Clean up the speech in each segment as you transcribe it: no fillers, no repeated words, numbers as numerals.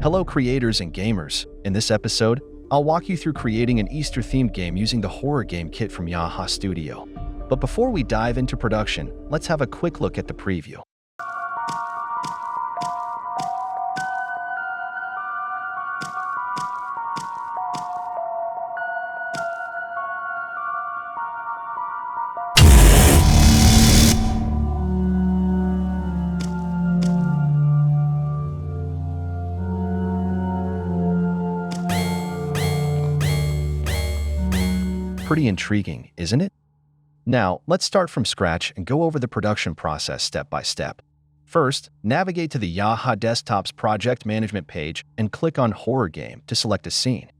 Hello creators and gamers. In this episode, I'll walk you through creating an Easter-themed game using the Horror Game Kit from YAHAHA Studio. But before we dive into production, let's have a quick look at the preview. Pretty intriguing, isn't it? Now, let's start from scratch and go over the production process step by step. First, navigate to the YAHAHA Desktop's Project Management page and click on Horror Game to select a scene.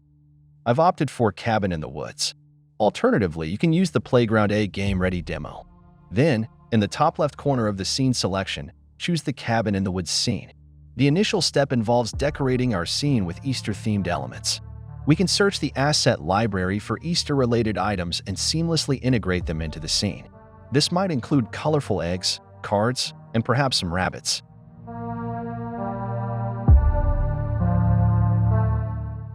I've opted for Cabin in the Woods. Alternatively, you can use the Playground A Game Ready demo. Then, in the top left corner of the scene selection, choose the Cabin in the Woods scene. The initial step involves decorating our scene with Easter-themed elements. We can search the asset library for Easter-related items and seamlessly integrate them into the scene. This might include colorful eggs, cards, and perhaps some rabbits.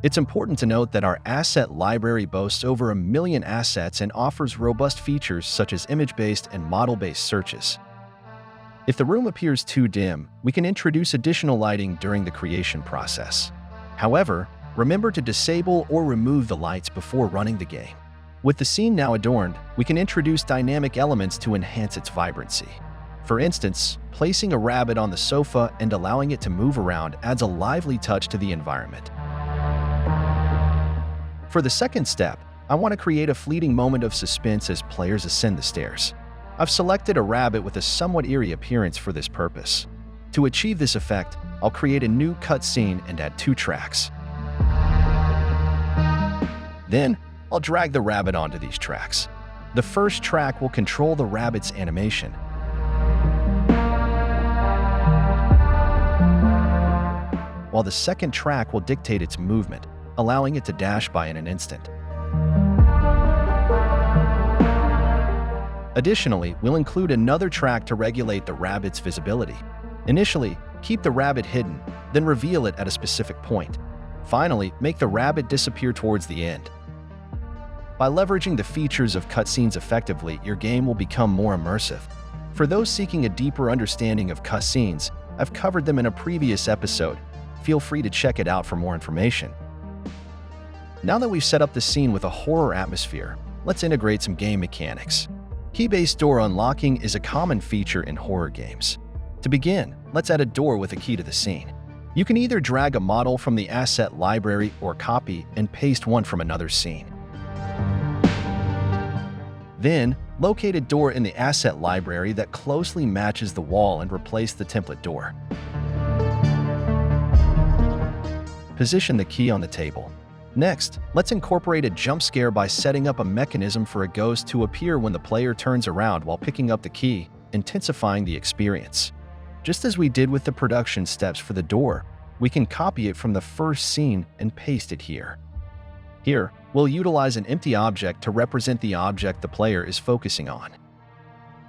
It's important to note that our asset library boasts over 1 million assets and offers robust features such as image-based and model-based searches. If the room appears too dim, we can introduce additional lighting during the creation process. However, remember to disable or remove the lights before running the game. With the scene now adorned, we can introduce dynamic elements to enhance its vibrancy. For instance, placing a rabbit on the sofa and allowing it to move around adds a lively touch to the environment. For the second step, I want to create a fleeting moment of suspense as players ascend the stairs. I've selected a rabbit with a somewhat eerie appearance for this purpose. To achieve this effect, I'll create a new cutscene and add 2 tracks. Then, I'll drag the rabbit onto these tracks. The first track will control the rabbit's animation. While the second track will dictate its movement, allowing it to dash by in an instant. Additionally, we'll include another track to regulate the rabbit's visibility. Initially, keep the rabbit hidden, then reveal it at a specific point. Finally, make the rabbit disappear towards the end. By leveraging the features of cutscenes effectively, your game will become more immersive. For those seeking a deeper understanding of cutscenes, I've covered them in a previous episode. Feel free to check it out for more information. Now that we've set up the scene with a horror atmosphere, let's integrate some game mechanics. Key-based door unlocking is a common feature in horror games. To begin, let's add a door with a key to the scene. You can either drag a model from the asset library or copy and paste one from another scene. Then, locate a door in the asset library that closely matches the wall and replace the template door. Position the key on the table. Next, let's incorporate a jump scare by setting up a mechanism for a ghost to appear when the player turns around while picking up the key, intensifying the experience. Just as we did with the production steps for the door, we can copy it from the first scene and paste it here. Here, we'll utilize an empty object to represent the object the player is focusing on.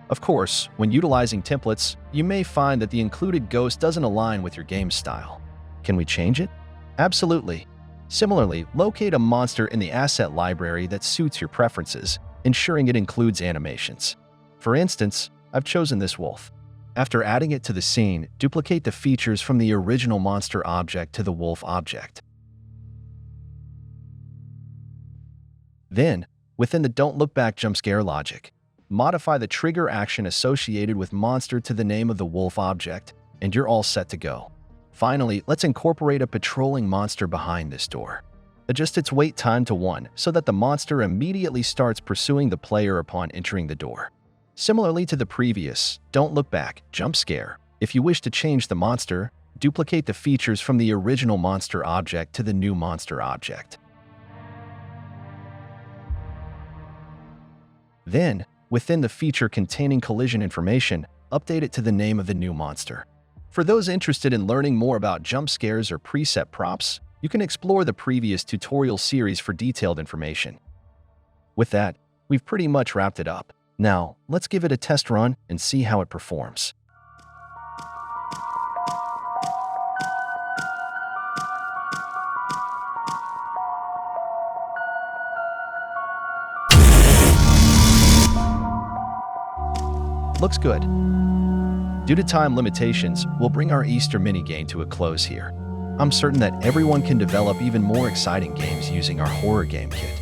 Of course, when utilizing templates, you may find that the included ghost doesn't align with your game style. Can we change it? Absolutely. Similarly, locate a monster in the asset library that suits your preferences, ensuring it includes animations. For instance, I've chosen this wolf. After adding it to the scene, duplicate the features from the original monster object to the wolf object. Then, within the Don't Look Back jump scare logic, modify the trigger action associated with monster to the name of the wolf object, and you're all set to go. Finally, let's incorporate a patrolling monster behind this door. Adjust its wait time to 1 so that the monster immediately starts pursuing the player upon entering the door. Similarly to the previous Don't Look Back jump scare, if you wish to change the monster, duplicate the features from the original monster object to the new monster object. Then, within the feature containing collision information, update it to the name of the new monster. For those interested in learning more about jump scares or preset props, you can explore the previous tutorial series for detailed information. With that, we've pretty much wrapped it up. Now, let's give it a test run and see how it performs. Looks good. Due to time limitations, we'll bring our Easter minigame to a close here. I'm certain that everyone can develop even more exciting games using our horror game kit.